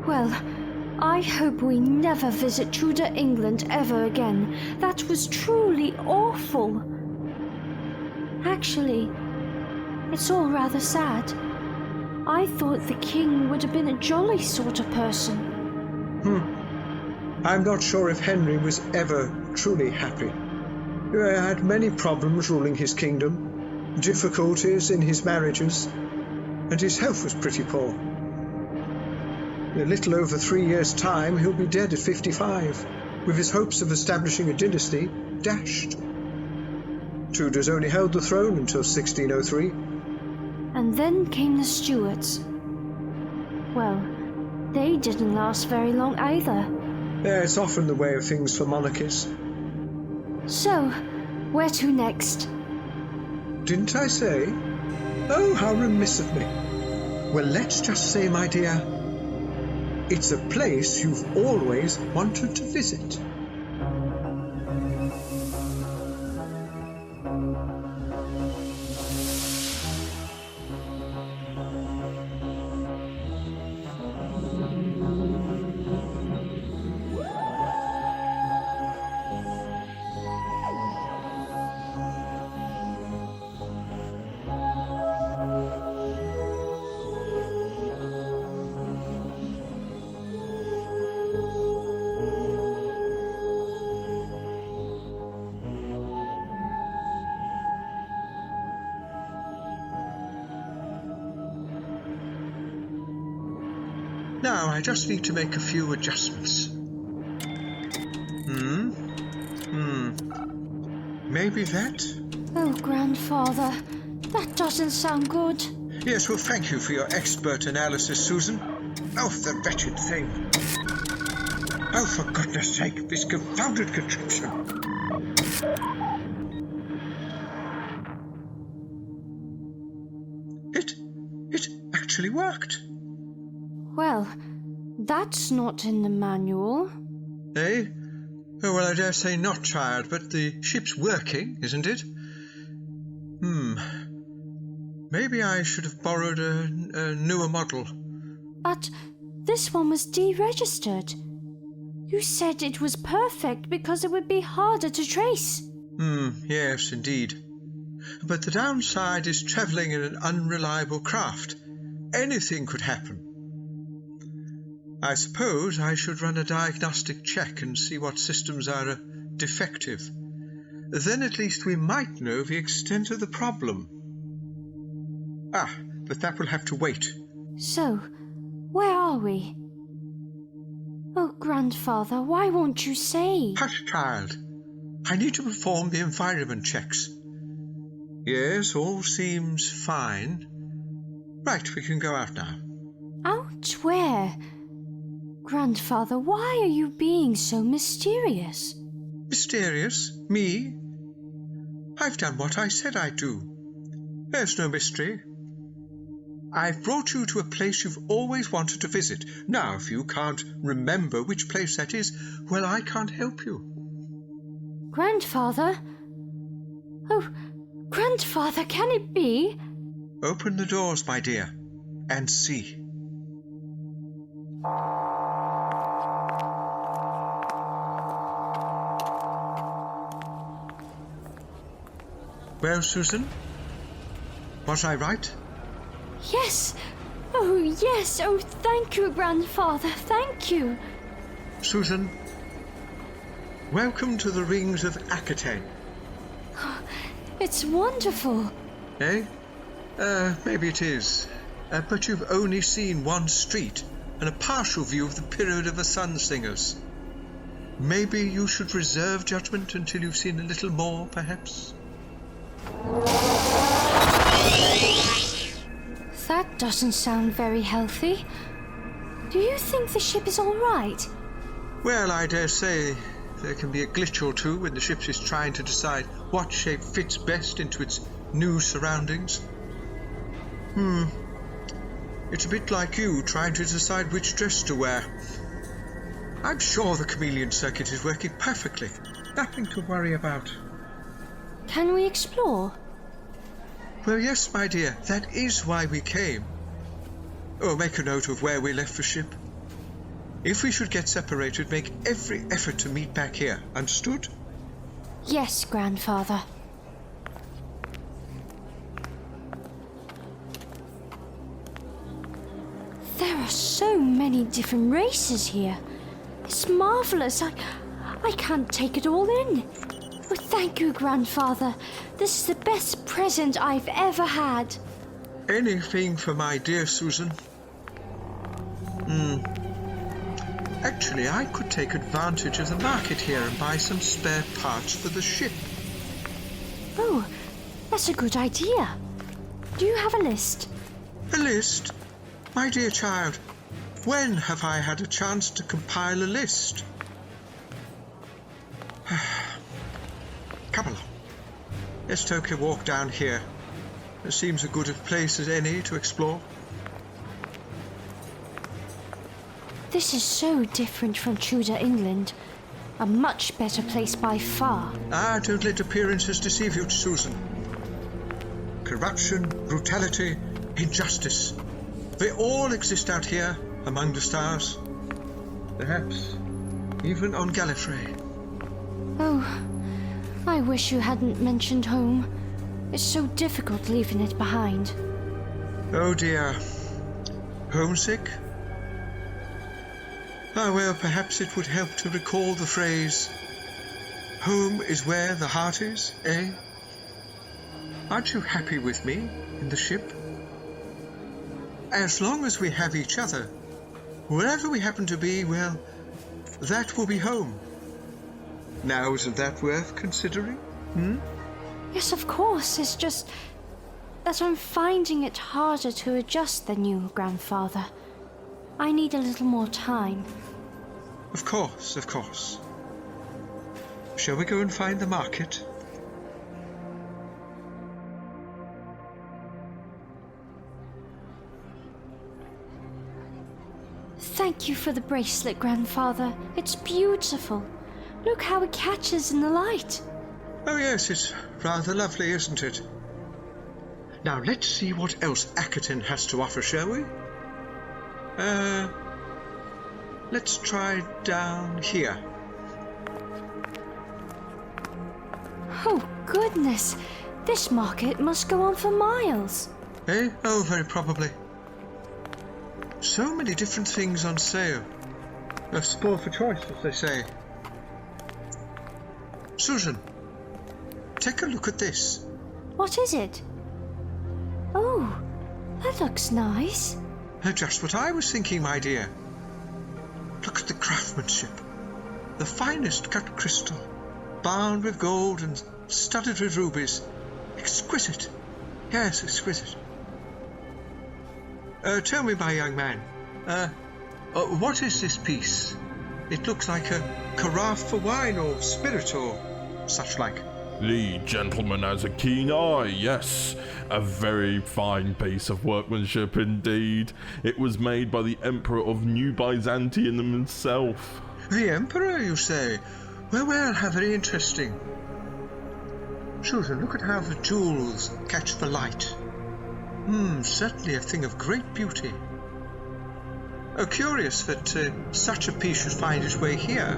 Well, I hope we never visit Tudor England ever again. That was truly awful. Actually, it's all rather sad. I thought the king would have been a jolly sort of person. I'm not sure if Henry was ever truly happy. He had many problems ruling his kingdom, difficulties in his marriages, and his health was pretty poor. In a little over 3 years' time, he'll be dead at 55, with his hopes of establishing a dynasty dashed. Tudors only held the throne until 1603. And then came the Stuarts. Well, they didn't last very long either. Yeah, it's often the way of things for monarchies. So, where to next? Didn't I say? Oh, how remiss of me. Well, let's just say, my dear, it's a place you've always wanted to visit. Now, I just need to make a few adjustments. Maybe that? Oh, Grandfather, that doesn't sound good. Yes, well, thank you for your expert analysis, Susan. Oh, the wretched thing. Oh, for goodness sake, this confounded contraption. It actually worked. Well, that's not in the manual. Eh? Oh, well, I dare say not, child, but the ship's working, isn't it? Maybe I should have borrowed a newer model. But this one was deregistered. You said it was perfect because it would be harder to trace. Yes, indeed. But the downside is travelling in an unreliable craft. Anything could happen. I suppose I should run a diagnostic check and see what systems are defective. Then at least we might know the extent of the problem. But that will have to wait. So, where are we? Oh, Grandfather, why won't you say? Hush, child. I need to perform the environment checks. Yes, all seems fine. Right, we can go out now. Out where? Grandfather, why are you being so mysterious? Mysterious? Me? I've done what I said I'd do. There's no mystery. I've brought you to a place you've always wanted to visit. Now, if you can't remember which place that is, well, I can't help you. Grandfather? Oh, Grandfather, can it be? Open the doors, my dear, and see. Well, Susan, was I right? Yes. Oh, yes. Oh, thank you, Grandfather. Thank you. Susan, welcome to the Rings of Akhaten. It's wonderful. Eh? Maybe it is. But you've only seen one street and a partial view of the Pyramid of the Sun Singers. Maybe you should reserve judgment until you've seen a little more, perhaps? That doesn't sound very healthy. Do you think the ship is all right? Well, I dare say there can be a glitch or two when the ship is trying to decide what shape fits best into its new surroundings. It's a bit like you trying to decide which dress to wear. I'm sure the chameleon circuit is working perfectly. Nothing to worry about. Can we explore? Well, yes, my dear, that is why we came. Oh, make a note of where we left the ship. If we should get separated, make every effort to meet back here. Understood? Yes, Grandfather. There are so many different races here. It's marvelous. I can't take it all in. Oh, thank you, Grandfather. This is the best present I've ever had. Anything for my dear Susan. Actually, I could take advantage of the market here and buy some spare parts for the ship. Oh, that's a good idea. Do you have a list? A list? My dear child, when have I had a chance to compile a list? Come along. Let's take a walk down here. It seems as good a place as any to explore. This is so different from Tudor England. A much better place by far. Ah, don't let appearances deceive you, Susan. Corruption, brutality, injustice. They all exist out here among the stars. Perhaps even on Gallifrey. Oh, I wish you hadn't mentioned home. It's so difficult leaving it behind. Oh dear. Homesick? Ah, well, perhaps it would help to recall the phrase, home is where the heart is, eh? Aren't you happy with me in the ship? As long as we have each other, wherever we happen to be, well, that will be home. Now, isn't that worth considering? Yes, of course. It's just that I'm finding it harder to adjust than you, Grandfather. I need a little more time. Of course, of course. Shall we go and find the market? Thank you for the bracelet, Grandfather. It's beautiful. Look how it catches in the light. Oh yes, it's rather lovely, isn't it? Now let's see what else Akhaten has to offer, shall we? Let's try down here. Oh, goodness. This market must go on for miles. Eh? Oh, very probably. So many different things on sale. A sport for choice, as they say. Susan, take a look at this. What is it? Oh, that looks nice. Just what I was thinking, my dear. Look at the craftsmanship. The finest cut crystal, bound with gold and studded with rubies. Exquisite. Yes, exquisite. Tell me, my young man, what is this piece? It looks like a carafe for wine or spirit or such like. The gentleman has a keen eye, yes. A very fine piece of workmanship indeed. It was made by the Emperor of New Byzantium himself. The Emperor, you say? Well, how very interesting. Susan, look at how the jewels catch the light. Certainly a thing of great beauty. Curious that such a piece should find its way here.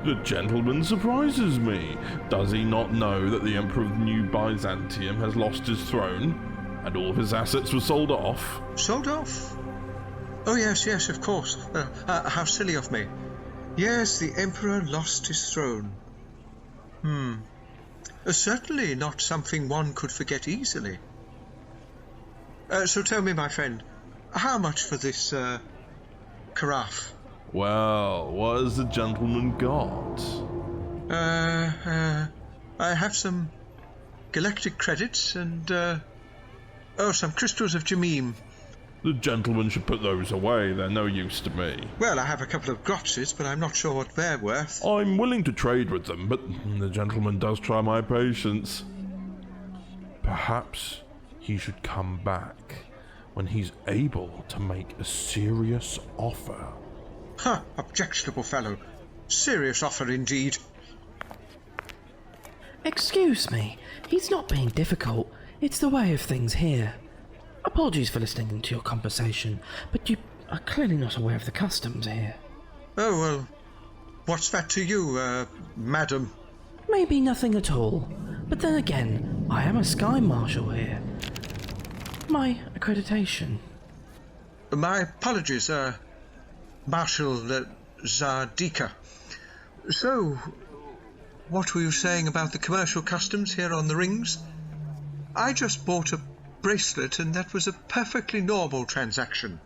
The gentleman surprises me. Does he not know that the Emperor of New Byzantium has lost his throne, and all of his assets were sold off? Sold off? Oh, yes, of course. How silly of me. Yes, the Emperor lost his throne. Certainly not something one could forget easily. So tell me, my friend, how much for this carafe? Well, what has the gentleman got? I have some galactic credits and, some crystals of Jamim. The gentleman should put those away, they're no use to me. Well, I have a couple of grotches, but I'm not sure what they're worth. I'm willing to trade with them, but the gentleman does try my patience. Perhaps he should come back when he's able to make a serious offer. Objectionable fellow. Serious offer indeed. Excuse me, he's not being difficult. It's the way of things here. Apologies for listening to your conversation, but you are clearly not aware of the customs here. Oh, well, what's that to you, madam? Maybe nothing at all, but then again, I am a Sky Marshal here. My accreditation. My apologies, Marshal Zardeeka. So, what were you saying about the commercial customs here on the Rings? I just bought a bracelet and that was a perfectly normal transaction.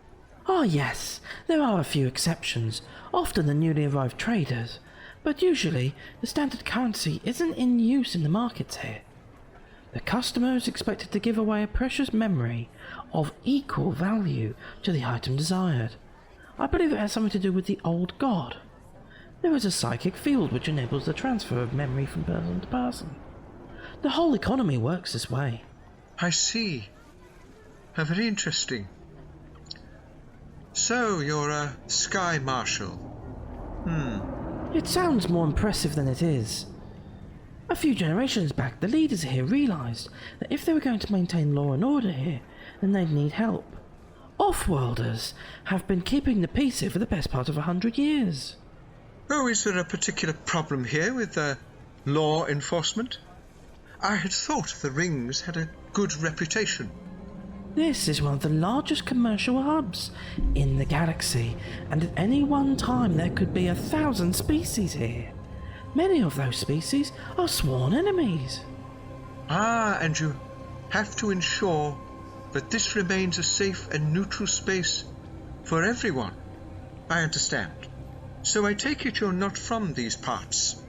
Ah yes, there are a few exceptions, often the newly arrived traders, but usually the standard currency isn't in use in the markets here. The customer is expected to give away a precious memory of equal value to the item desired. I believe it has something to do with the old god. There is a psychic field which enables the transfer of memory from person to person. The whole economy works this way. I see. Very interesting. So, you're a Sky Marshal. It sounds more impressive than it is. A few generations back, the leaders here realised that if they were going to maintain law and order here, then they'd need help. Off-worlders have been keeping the peace here for the best part of 100 years. Oh, is there a particular problem here with law enforcement? I had thought the Rings had a good reputation. This is one of the largest commercial hubs in the galaxy, and at any one time there could be 1,000 species here. Many of those species are sworn enemies. Ah, and you have to ensure that this remains a safe and neutral space for everyone. I understand. So I take it you're not from these parts.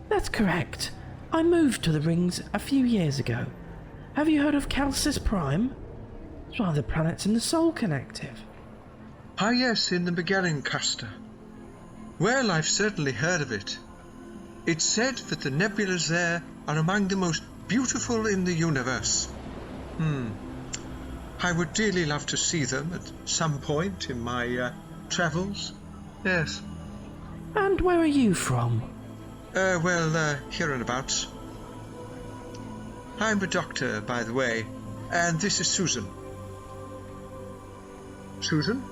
That's correct. I moved to the Rings a few years ago. Have you heard of Calcis Prime? It's one of the planets in the Sol Collective. Ah, yes, in the Magellan cluster. Well, I've certainly heard of it. It's said that the nebulas there are among the most beautiful in the universe. I would dearly love to see them at some point in my travels. Yes. And where are you from? Here and abouts. I'm a doctor, by the way, and this is Susan. Susan?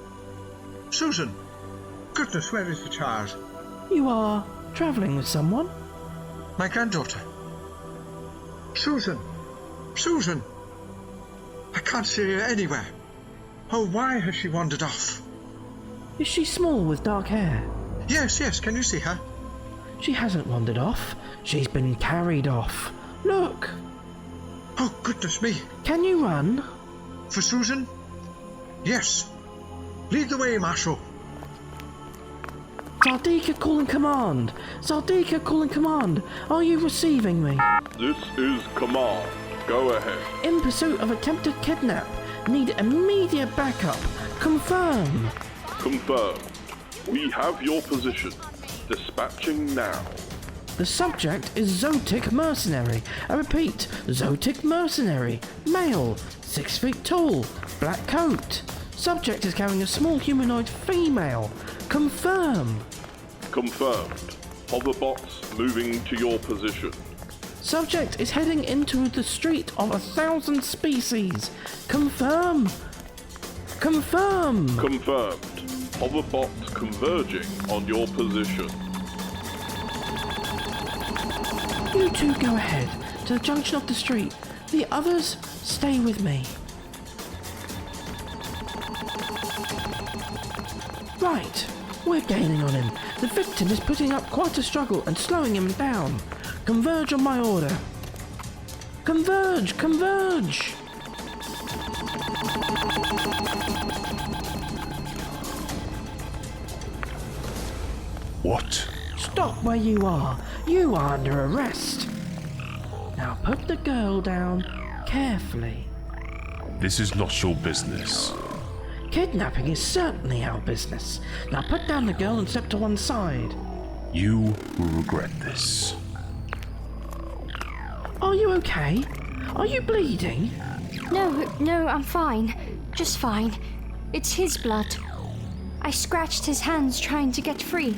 Susan! Goodness, where is the child? You are travelling with someone? My granddaughter. Susan! Susan! I can't see her anywhere. Oh, why has she wandered off? Is she small with dark hair? Yes, can you see her? She hasn't wandered off. She's been carried off. Look! Oh, goodness me. Can you run? For Susan? Yes. Lead the way, Marshal. Zardeeka calling command! Zardeeka calling command! Are you receiving me? This is command. Go ahead. In pursuit of attempted kidnap. Need immediate backup. Confirm. Confirmed. We have your position. Dispatching now. The subject is Zotic Mercenary. I repeat, Zotic Mercenary. Male, 6 feet tall, black coat. Subject is carrying a small humanoid female. Confirm. Confirmed. Hoverbots moving to your position. Subject is heading into the street of 1,000 species. Confirm. Confirm. Confirmed. Hoverbots converging on your position. You two go ahead to the junction of the street. The others stay with me. Right, we're gaining on him. The victim is putting up quite a struggle and slowing him down. Converge on my order. Converge! Converge! What? Stop where you are. You are under arrest. Now put the girl down carefully. This is not your business. Kidnapping is certainly our business. Now put down the girl and step to one side. You will regret this. Are you okay? Are you bleeding? No, I'm fine. Just fine. It's his blood. I scratched his hands trying to get free.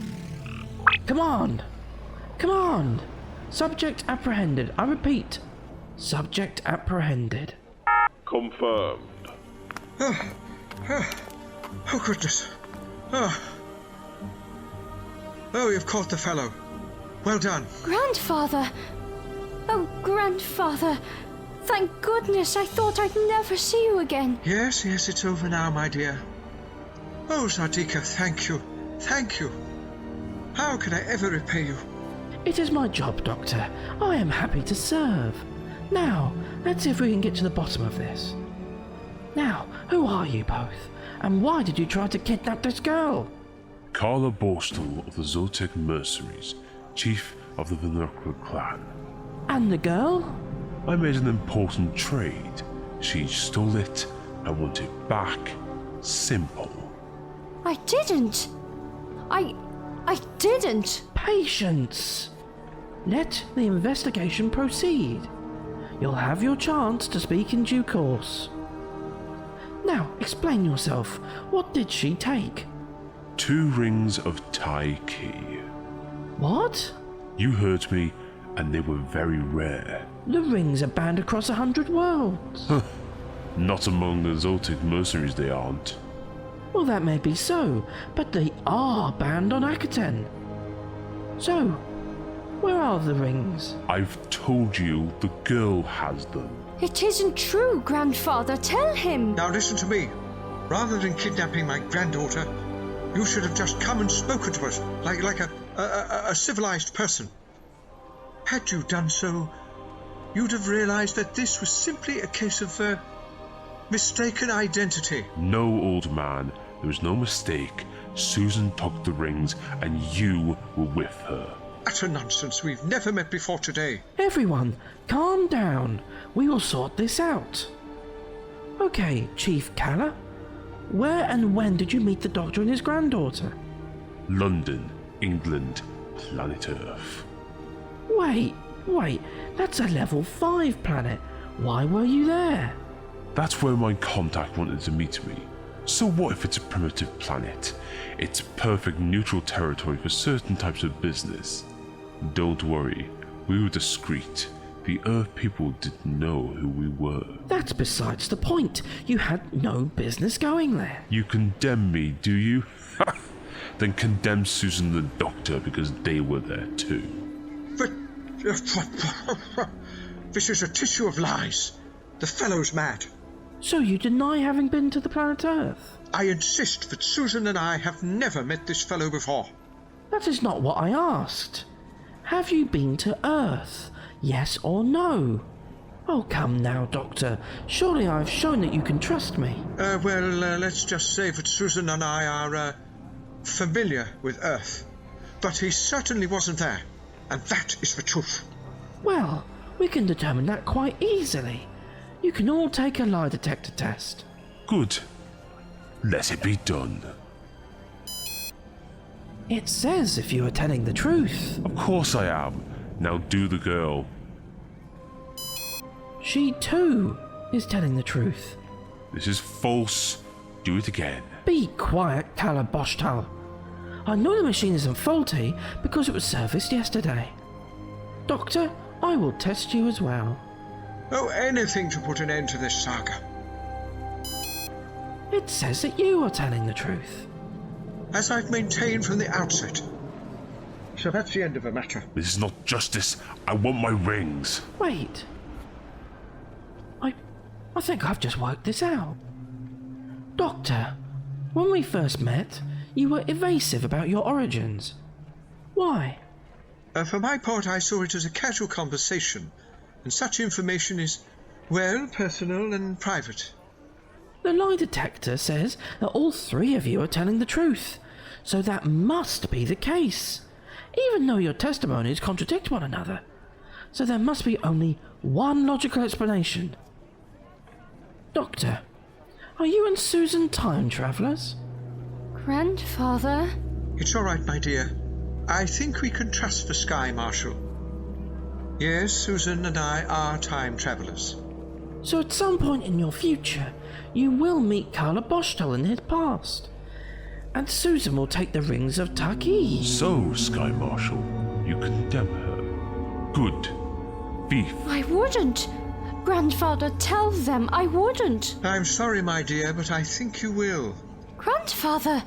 Come on! Come on! Subject apprehended. I repeat. Subject apprehended. Confirmed. Oh, goodness. Oh, you've caught the fellow. Well done. Grandfather! Oh, Grandfather! Thank goodness, I thought I'd never see you again. Yes, it's over now, my dear. Oh, Zardeeka, thank you. Thank you. How can I ever repay you? It is my job, Doctor. I am happy to serve. Now, let's see if we can get to the bottom of this. Now, who are you both? And why did you try to kidnap this girl? Cala-Boshtal of the Zoltec Mercenaries, chief of the Vernacular clan. And the girl? I made an important trade. She stole it. I want it back. Simple. I didn't. I didn't. Patience. Let the investigation proceed. You'll have your chance to speak in due course. Now, explain yourself. What did she take? 2 rings of Tai key. What? You heard me, and they were very rare. The rings are banned across 100 worlds. Not among the Zoltec mercenaries they aren't. Well, that may be so, but they are banned on Akhaten. So, where are the rings? I've told you the girl has them. It isn't true, Grandfather. Tell him. Now listen to me. Rather than kidnapping my granddaughter, you should have just come and spoken to us, like a civilized person. Had you done so, you'd have realized that this was simply a case of mistaken identity. No, old man, there was no mistake. Susan took the rings, and you were with her. Utter nonsense. We've never met before today. Everyone, calm down. We will sort this out. Okay, Chief Cala. Where and when did you meet the Doctor and his granddaughter? London, England, planet Earth. Wait, that's a level 5 planet. Why were you there? That's where my contact wanted to meet me. So what if it's a primitive planet? It's perfect neutral territory for certain types of business. Don't worry, we were discreet. The Earth people didn't know who we were. That's besides the point. You had no business going there. You condemn me, do you? Then condemn Susan and the Doctor because they were there too. But this is a tissue of lies. The fellow's mad. So you deny having been to the planet Earth? I insist that Susan and I have never met this fellow before. That is not what I asked. Have you been to Earth? Yes or no? Oh, come now, Doctor. Surely I've shown that you can trust me. Let's just say that Susan and I are familiar with Earth. But he certainly wasn't there. And that is the truth. Well, we can determine that quite easily. You can all take a lie detector test. Good. Let it be done. It says if you are telling the truth. Of course I am. Now do the girl. She too is telling the truth. This is false. Do it again. Be quiet, Cala-Boshtal. I know the machine isn't faulty because it was serviced yesterday. Doctor, I will test you as well. Oh, anything to put an end to this saga. It says that you are telling the truth. As I've maintained from the outset. So that's the end of the matter. This is not justice. I want my rings. Wait. I think I've just worked this out. Doctor, when we first met, you were evasive about your origins. Why? For my part, I saw it as a casual conversation, and such information is, well, personal and private. The lie detector says that all 3 of you are telling the truth, so that must be the case, even though your testimonies contradict one another. So there must be only one logical explanation. Doctor, are you and Susan time travellers? Grandfather? It's all right, my dear. I think we can trust the Sky Marshal. Yes, Susan and I are time travellers. So at some point in your future, you will meet Cala-Boshtal in his past. and Susan will take the rings of Taki. So, Sky Marshal, you condemn her. Good. Thief. I wouldn't. Grandfather, tell them I wouldn't. I'm sorry, my dear, but I think you will. Grandfather,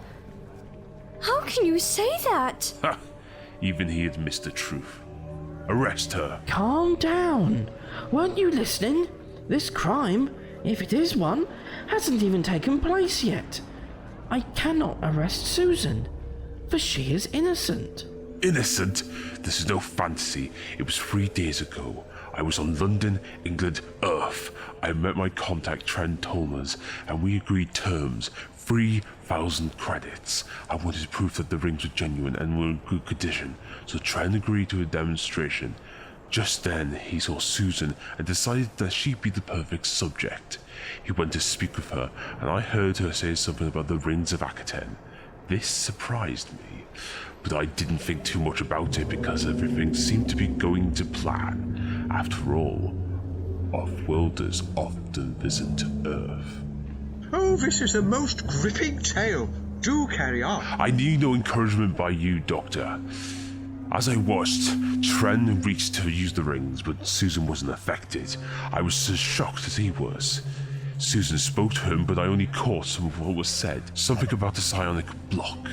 how can you say that? Ha! Even he admits the truth. Arrest her. Calm down. Weren't you listening? This crime, if it is one, hasn't even taken place yet. I cannot arrest Susan, for she is innocent. Innocent? This is no fantasy. It was 3 days ago. I was on London, England, Earth. I met my contact Tren Tolmanz, and we agreed terms. 3,000 credits. I wanted proof that the rings were genuine and were in good condition, so Tren agreed to a demonstration. Just then, he saw Susan and decided that she'd be the perfect subject. He went to speak with her, and I heard her say something about the Rings of Akhaten. This surprised me, but I didn't think too much about it because everything seemed to be going to plan. After all, off-worlders often visit Earth. Oh, this is a most gripping tale. Do carry on. I need no encouragement by you, Doctor. As I watched, Tren reached to use the rings, but Susan wasn't affected. I was as shocked as he was. Susan spoke to him, but I only caught some of what was said. Something about the psionic block.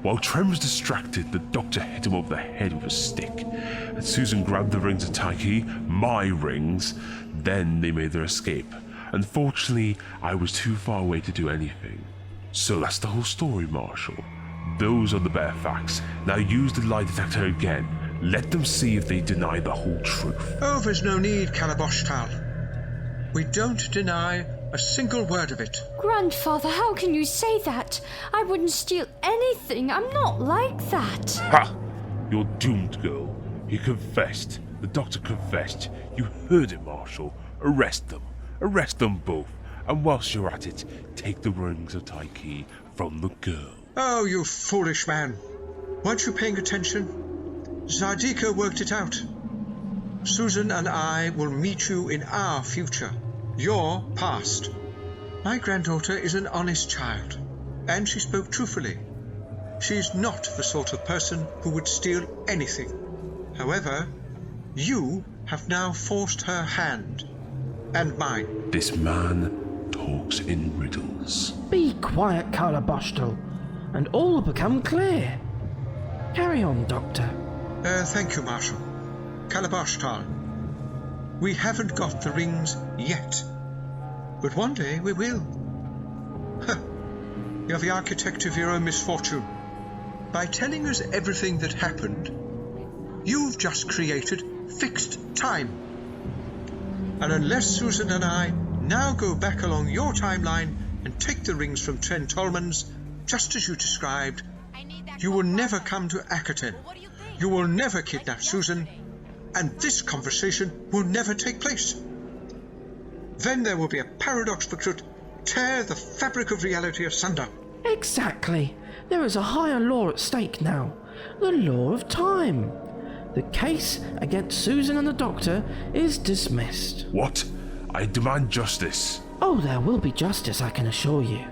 While Tren was distracted, the doctor hit him over the head with a stick, and Susan grabbed the rings of Taki, my rings. Then they made their escape. Unfortunately, I was too far away to do anything. So that's the whole story, Marshal. Those are the bare facts. Now use the lie detector again. Let them see if they deny the whole truth. Oh, there's no need, Cala-Boshtal. We don't deny a single word of it. Grandfather, how can you say that? I wouldn't steal anything. I'm not like that. Ha! You're doomed, girl. He confessed. The doctor confessed. You heard it, Marshal. Arrest them. Arrest them both. And whilst you're at it, take the rings of Taki from the girl. Oh, you foolish man. Weren't you paying attention? Zardeeka worked it out. Susan and I will meet you in our future, your past. My granddaughter is an honest child, and she spoke truthfully. She's not the sort of person who would steal anything. However, you have now forced her hand, and mine. This man talks in riddles. Be quiet, Cala-Boshtal, and all will become clear. Carry on, Doctor. Thank you, Marshal. Cala-Boshtal. We haven't got the rings yet, but one day we will. You're the architect of your own misfortune. By telling us everything that happened, you've just created fixed time. And unless Susan and I now go back along your timeline and take the rings from Tren Tolmanz, just as you described, you will never come to Akhaten. You will never kidnap Susan, and this conversation will never take place. Then there will be a paradox that could tear the fabric of reality asunder. Exactly. There is a higher law at stake now. The law of time. The case against Susan and the Doctor is dismissed. What? I demand justice. Oh, there will be justice, I can assure you.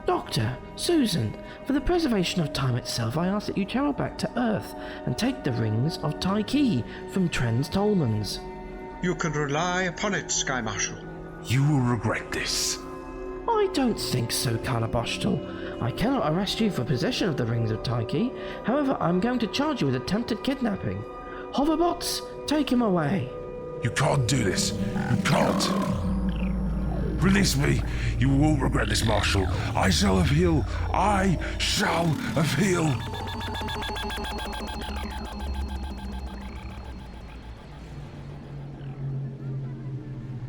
Doctor, Susan, for the preservation of time itself, I ask that you travel back to Earth and take the rings of Taki from Tren Tolmanz. You can rely upon it, Sky Marshal. You will regret this. I don't think so, Cala-Boshtal. I cannot arrest you for possession of the rings of Taki. However, I'm going to charge you with attempted kidnapping. Hoverbots, take him away. You can't do this. You can't. Release me. You won't regret this, Marshal. I shall appeal. I shall appeal.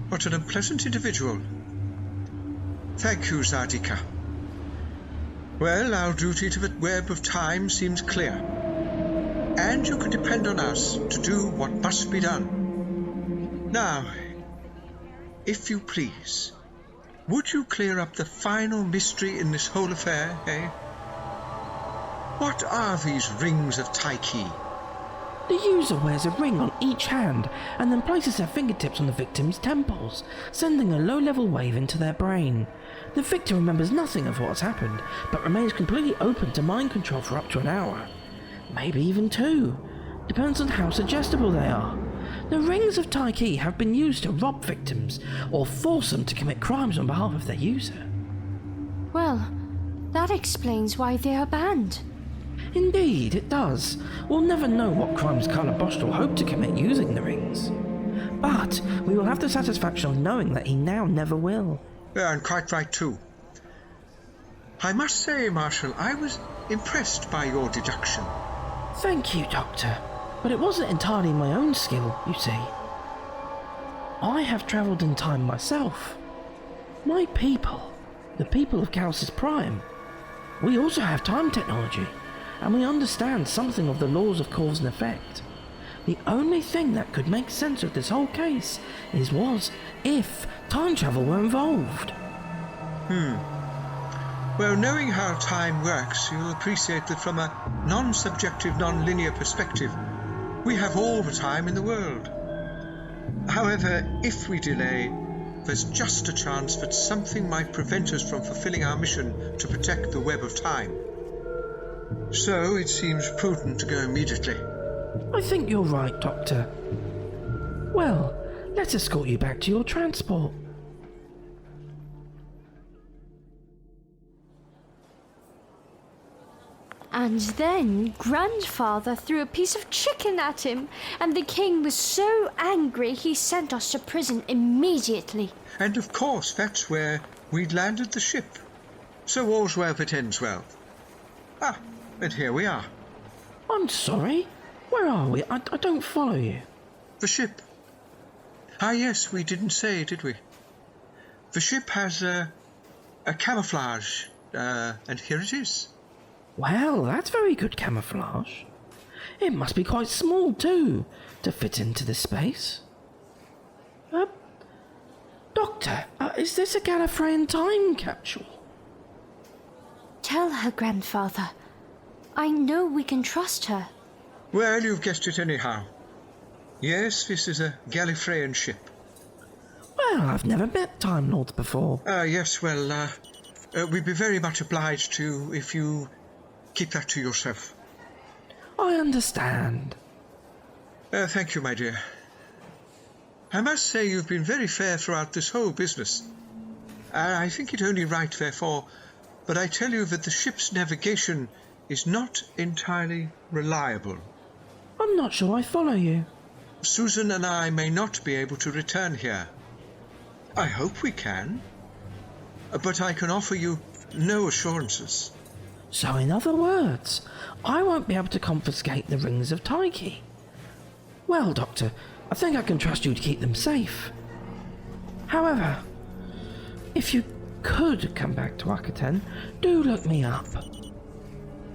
What an unpleasant individual. Thank you, Zardeeka. Well, our duty to the web of time seems clear. And you can depend on us to do what must be done. Now, if you please, would you clear up the final mystery in this whole affair, eh? What are these rings of Taki? The user wears a ring on each hand and then places their fingertips on the victim's temples, sending a low-level wave into their brain. The victim remembers nothing of what has happened, but remains completely open to mind control for up to an hour. Maybe even 2. Depends on how suggestible they are. The Rings of Akhaten have been used to rob victims or force them to commit crimes on behalf of their user. Well, that explains why they are banned. Indeed, it does. We'll never know what crimes Cala-Boshtal hoped to commit using the rings. But we will have the satisfaction of knowing that he now never will. Yeah, and quite right too. I must say, Marshal, I was impressed by your deduction. Thank you, Doctor. But it wasn't entirely my own skill, you see. I have travelled in time myself. My people, the people of Chaos's Prime, we also have time technology, and we understand something of the laws of cause and effect. The only thing that could make sense of this whole case was if time travel were involved. Well, knowing how time works, you'll appreciate that from a non-subjective, non-linear perspective, we have all the time in the world. However, if we delay, there's just a chance that something might prevent us from fulfilling our mission to protect the web of time. So it seems prudent to go immediately. I think you're right, Doctor. Well, let's escort you back to your transport. And then Grandfather threw a piece of chicken at him, and the king was so angry he sent us to prison immediately. And of course, that's where we'd landed the ship. So all's well that ends well. Ah, and here we are. I'm sorry. Where are we? I don't follow you. The ship. Ah, yes, we didn't say, did we? The ship has a camouflage, and here it is. Well, that's very good camouflage. It must be quite small, too, to fit into this space. Doctor, is this a Gallifreyan time capsule? Tell her, Grandfather. I know we can trust her. Well, you've guessed it anyhow. Yes, this is a Gallifreyan ship. Well, I've never met Time Lords before. Yes, well, we'd be very much obliged to if you keep that to yourself. I understand. Thank you, my dear. I must say you've been very fair throughout this whole business. I think it only right, therefore, but I tell you that the ship's navigation is not entirely reliable. I'm not sure I follow you. Susan and I may not be able to return here. I hope we can, but I can offer you no assurances. So in other words, I won't be able to confiscate the Rings of Akhaten. Well, Doctor, I think I can trust you to keep them safe. However, if you could come back to Akhaten, do look me up.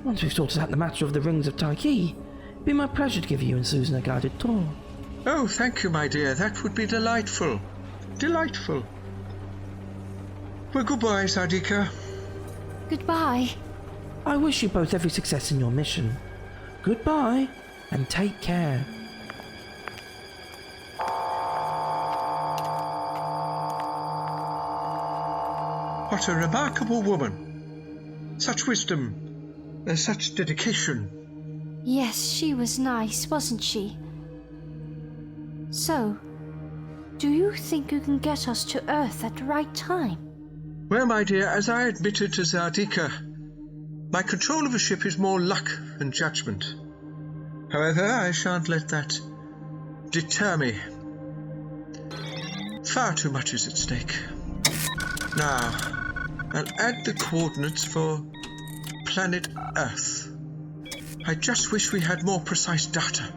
Once we've sorted out the matter of the Rings of Akhaten, it'd be my pleasure to give you and Susan a guided tour. Oh, thank you, my dear. That would be delightful. Delightful. Well, goodbye, Zardeeka. Goodbye. I wish you both every success in your mission. Goodbye, and take care. What a remarkable woman. Such wisdom, such dedication. Yes, she was nice, wasn't she? So, do you think you can get us to Earth at the right time? Well, my dear, as I admitted to Zardeeka, my control of a ship is more luck than judgment. However, I shan't let that deter me. Far too much is at stake. Now, I'll add the coordinates for planet Earth. I just wish we had more precise data.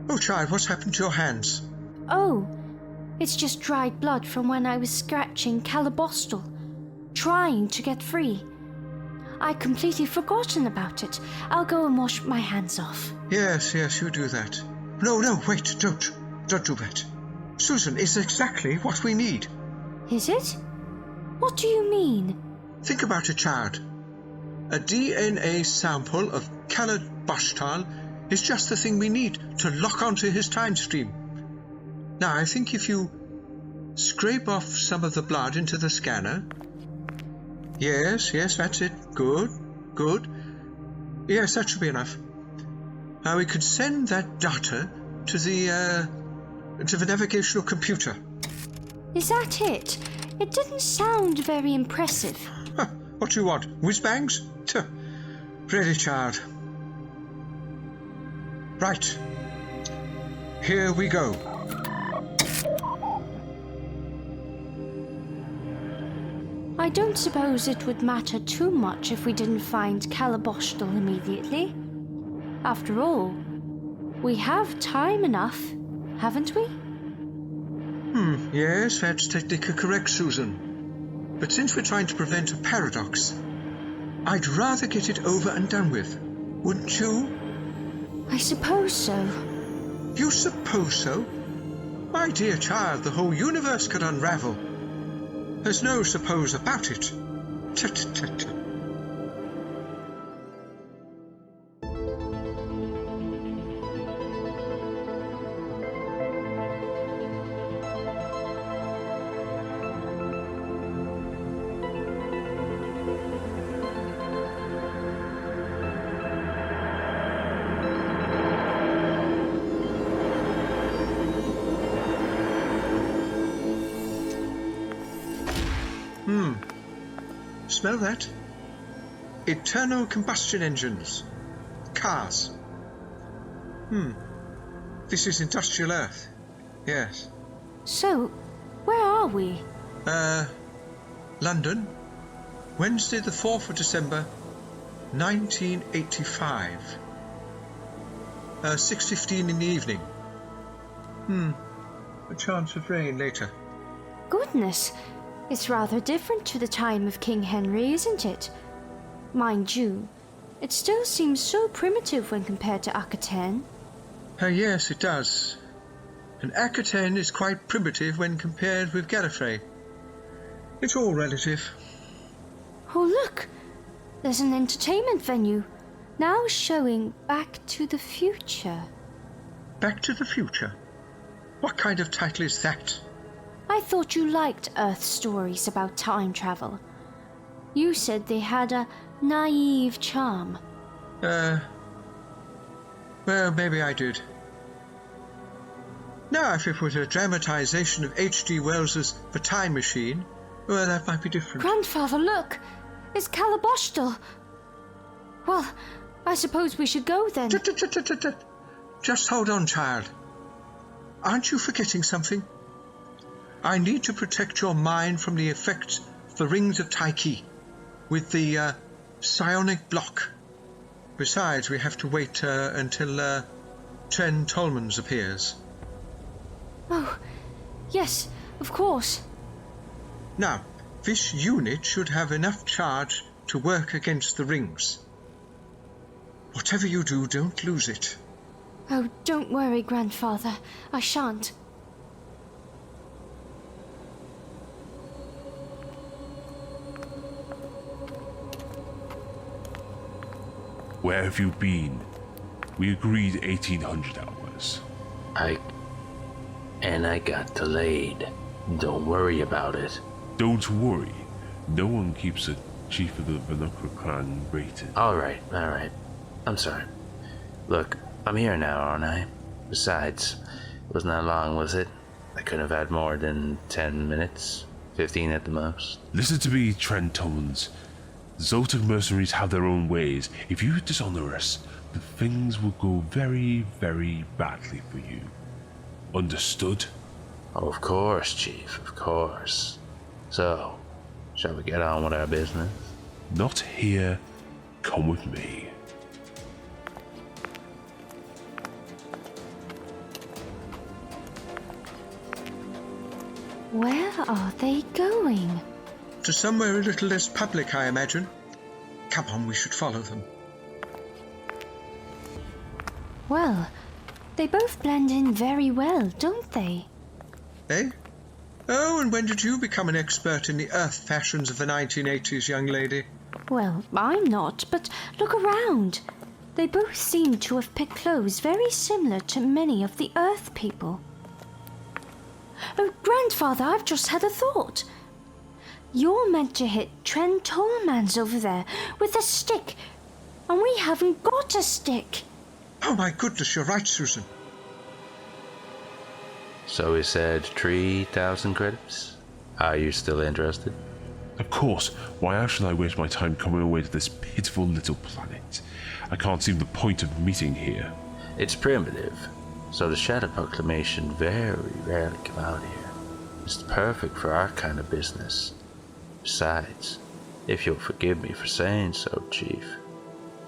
Oh, child, what's happened to your hands? Oh, it's just dried blood from when I was scratching Cala-Boshtal, trying to get free. I'd completely forgotten about it. I'll go and wash my hands off. Yes, you do that. No, wait, don't do that. Susan, it's exactly what we need. Is it? What do you mean? Think about it, child. A DNA sample of Cala-Boshtal is just the thing we need to lock onto his time stream. Now, I think if you scrape off some of the blood into the scanner. Yes, that's it. Good. Yes, that should be enough. Now we could send that data to the navigational computer. Is that it? It didn't sound very impressive. Huh, what do you want? Whiz-bangs? Tuh. Really, child. Right. Here we go. I don't suppose it would matter too much if we didn't find Cala-Boshtal immediately. After all, we have time enough, haven't we? Yes, that's technically correct, Susan. But since we're trying to prevent a paradox, I'd rather get it over and done with. Wouldn't you? I suppose so. You suppose so? My dear child, the whole universe could unravel. There's no suppose about it. Tut. Smell that? Internal combustion engines. Cars. This is industrial Earth. Yes. So, where are we? London. Wednesday the 4th of December, 1985. 6:15 in the evening. A chance of rain later. Goodness, it's rather different to the time of King Henry, isn't it? Mind you, it still seems so primitive when compared to Akhaten. Yes, it does. And Akhaten is quite primitive when compared with Gallifrey. It's all relative. Oh, look! There's an entertainment venue, now showing Back to the Future. Back to the Future? What kind of title is that? I thought you liked Earth stories about time travel. You said they had a naive charm. Well, maybe I did. Now, if it was a dramatization of H.G. Wells's The Time Machine, well, that might be different. Grandfather, look! It's Cala-Boshtal! Well, I suppose we should go then. Just hold on, child. Aren't you forgetting something? I need to protect your mind from the effects of the Rings of Akhaten with the psionic block. Besides, we have to wait until Tren Tolmanz appears. Oh, yes, of course. Now, this unit should have enough charge to work against the rings. Whatever you do, don't lose it. Oh, don't worry, Grandfather. I shan't. Where have you been? We agreed 1800 hours. I got delayed. Don't worry about it. Don't worry. No one keeps a chief of the Vernacular clan rated. Alright. I'm sorry. Look, I'm here now, aren't I? Besides, it wasn't that long, was it? I couldn't have had more than 10 minutes. 15 at the most. Listen to me, Tren Tolmanz. The Zoltan mercenaries have their own ways. If you dishonor us, the things will go very, very badly for you. Understood? Oh, of course, Chief, of course. So, shall we get on with our business? Not here. Come with me. Where are they going? To somewhere a little less public, I imagine. Come on, we should follow them. Well, they both blend in very well, don't they? Eh? Oh, and when did you become an expert in the Earth fashions of the 1980s, young lady? Well, I'm not, but look around. They both seem to have picked clothes very similar to many of the Earth people. Oh, Grandfather, I've just had a thought. You're meant to hit Tren Tolmanz over there with a stick, and we haven't got a stick. Oh my goodness, you're right, Susan. So he said 3,000 credits? Are you still interested? Of course, why else should I waste my time coming away to this pitiful little planet? I can't see the point of meeting here. It's primitive, so the Shadow Proclamation very rarely come out here. It's perfect for our kind of business. Besides, if you'll forgive me for saying so, Chief,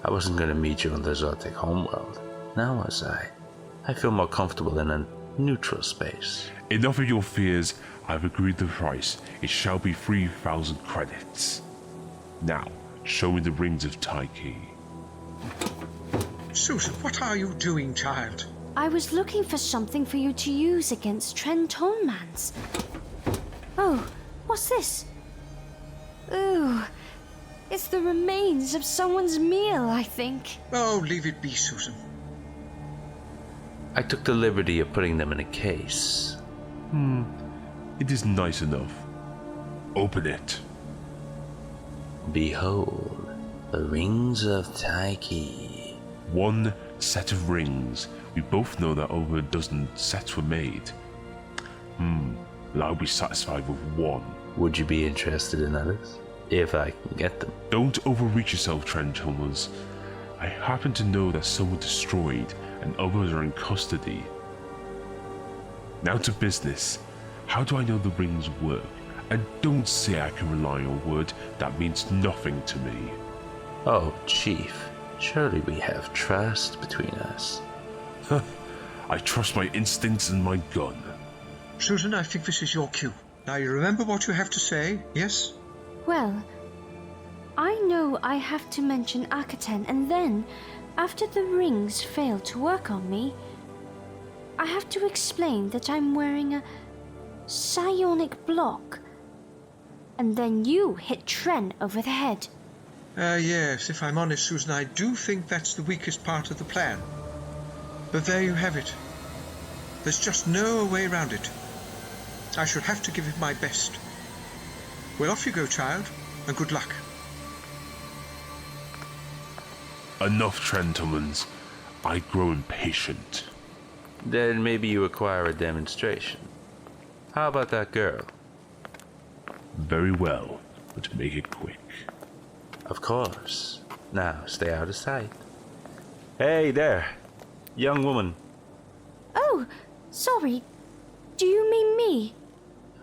I wasn't going to meet you on the Zardeeka homeworld, now was I? I feel more comfortable in a neutral space. Enough of your fears. I've agreed the price. It shall be 3,000 credits. Now, show me the Rings of Akhaten. Susan, what are you doing, child? I was looking for something for you to use against Tren Tolmanz. Oh, what's this? Ooh, it's the remains of someone's meal, I think. Oh, leave it be, Susan. I took the liberty of putting them in a case. It is nice enough. Open it. Behold, the Rings of Akhaten. One set of rings. We both know that over a dozen sets were made. Well, I'll be satisfied with one. Would you be interested in others? If I can get them. Don't overreach yourself, Tren Tolmanz. I happen to know that some were destroyed and others are in custody. Now to business. How do I know the rings work? And don't say I can rely on your word. That means nothing to me. Oh, Chief, surely we have trust between us. I trust my instincts and my gun. Susan, I think this is your cue. Now you remember what you have to say, yes? Well, I know I have to mention Akhaten, and then, after the rings fail to work on me, I have to explain that I'm wearing a psionic block. And then you hit Tren over the head. Yes, if I'm honest, Susan, I do think that's the weakest part of the plan. But there you have it. There's just no way around it. I shall have to give it my best. Well, off you go, child, and good luck. Enough, Tren Tolmanz. I grow impatient. Then maybe you require a demonstration. How about that girl? Very well, but make it quick. Of course. Now, stay out of sight. Hey there, young woman. Oh, sorry. Do you mean me?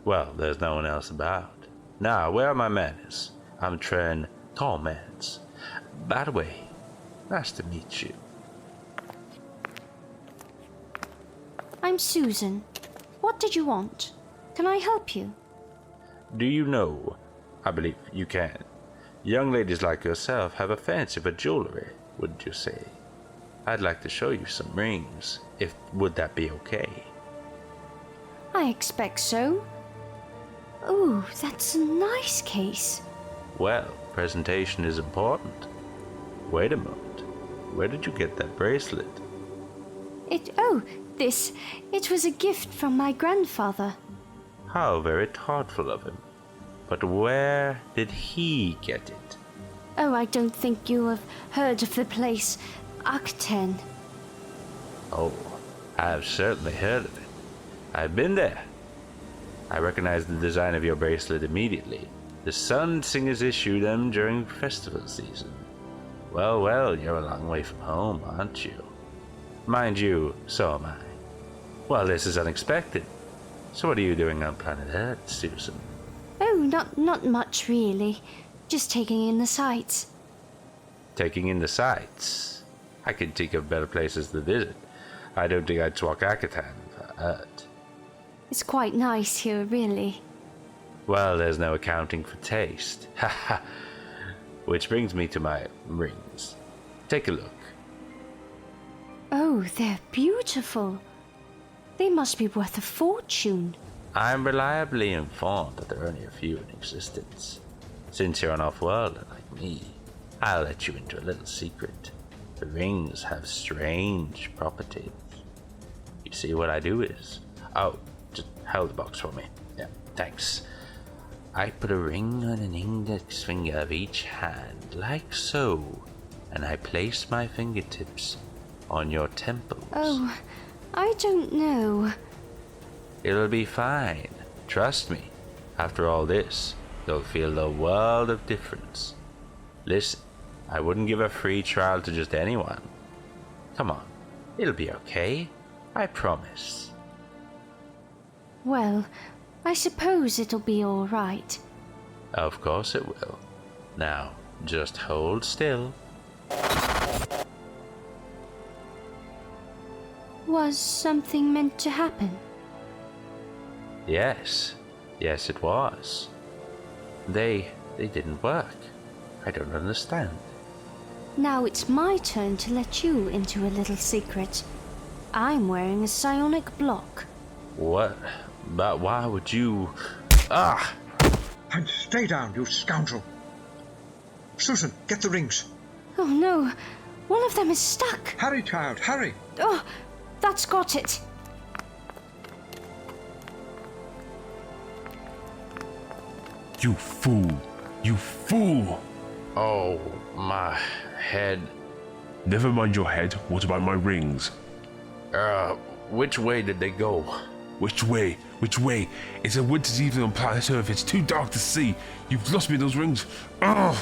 Well, there's no one else about. Now, where are my manners? I'm Tren Tolmanz. By the way, nice to meet you. I'm Susan. What did you want? Can I help you? Do you know? I believe you can. Young ladies like yourself have a fancy for jewelry, wouldn't you say? I'd like to show you some rings. Would that be okay? I expect so. Ooh, that's a nice case. Well, presentation is important. Wait a moment. Where did you get that bracelet? It was a gift from my grandfather. How very thoughtful of him. But where did he get it? Oh, I don't think you have heard of the place Akhaten. Oh, I've certainly heard of it. I've been there. I recognize the design of your bracelet immediately. The Sun Singers issue them during festival season. Well, you're a long way from home, aren't you? Mind you, so am I. Well, this is unexpected. So what are you doing on planet Earth, Susan? Oh, not much really. Just taking in the sights. Taking in the sights? I can think of better places to visit. I don't think I'd swap Akhaten for Earth. It's quite nice here, really. Well, there's no accounting for taste. Haha. Which brings me to my rings. Take a look. Oh, they're beautiful. They must be worth a fortune. I'm reliably informed that there are only a few in existence. Since you're an off-worlder like me, I'll let you into a little secret. The rings have strange properties. You see, what I do is... Oh, just hold the box for me. Yeah, thanks. I put a ring on an index finger of each hand, like so, and I place my fingertips on your temples. Oh, I don't know. It'll be fine. Trust me. After all this, you'll feel the world of difference. Listen, I wouldn't give a free trial to just anyone. Come on, it'll be okay. I promise. Well, I suppose it'll be all right. Of course it will. Now, just hold still. Was something meant to happen? Yes. Yes, it was. They didn't work. I don't understand. Now it's my turn to let you into a little secret. I'm wearing a psionic block. What? But why would you... Ah! And stay down, you scoundrel. Susan, get the rings. Oh no, one of them is stuck. Hurry, child, hurry. Oh, that's got it. You fool! You fool! Oh, my head. Never mind your head, what about my rings? Which way did they go? Which way? Which way? It's a winter's evening on planet Earth. It's too dark to see. You've lost me those rings. Ugh!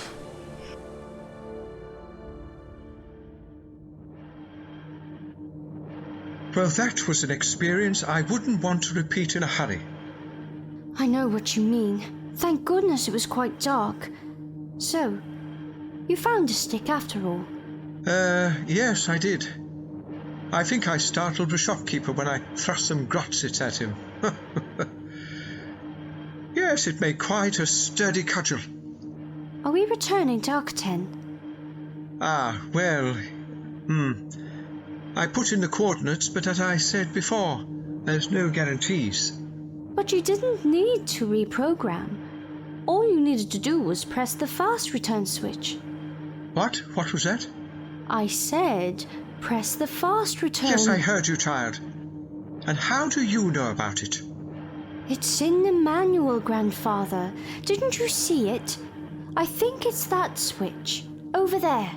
Well, that was an experience I wouldn't want to repeat in a hurry. I know what you mean. Thank goodness it was quite dark. So, you found a stick after all? Yes, I did. I think I startled the shopkeeper when I thrust some grotzits at him. Yes, it made quite a sturdy cudgel. Are we returning to Akhaten? Ah, well, I put in the coordinates, but as I said before, there's no guarantees. But you didn't need to reprogram. All you needed to do was press the fast return switch. What? What was that? I said, press the fast return. Yes, I heard you, child. And how do you know about it? It's in the manual, Grandfather. Didn't you see it? I think it's that switch. Over there.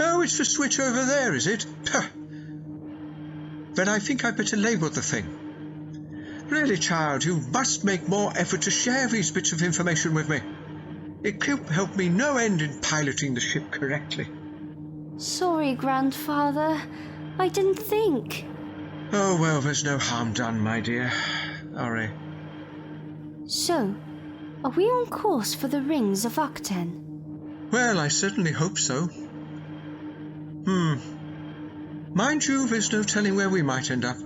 Oh, it's the switch over there, is it? Puh. Then I think I better label the thing. Really, child, you must make more effort to share these bits of information with me. It could help me no end in piloting the ship correctly. Sorry, Grandfather. I didn't think. Oh, well, there's no harm done, my dear. Sorry. So, are we on course for the Rings of Akhaten? Well, I certainly hope so. Mind you, there's no telling where we might end up.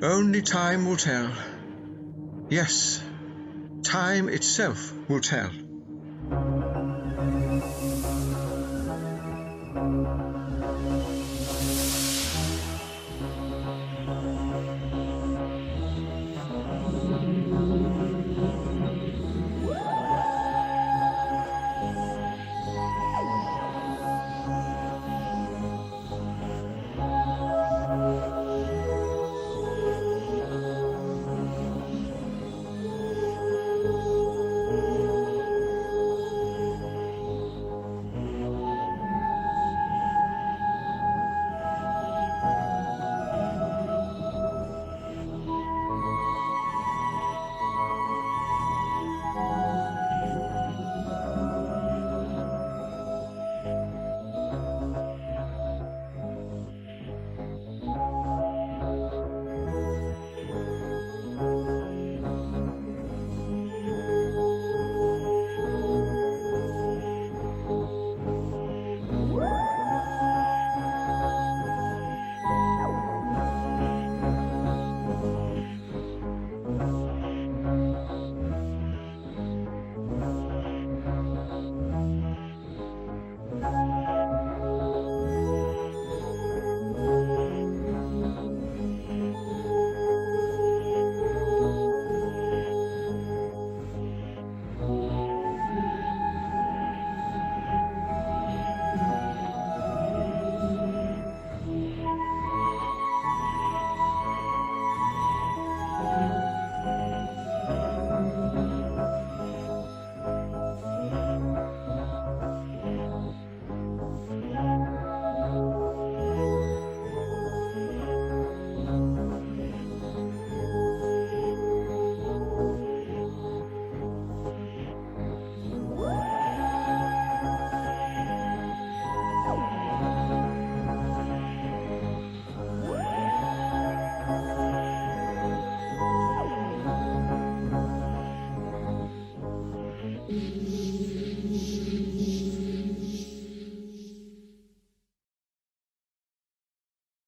Only time will tell. Yes, time itself will tell.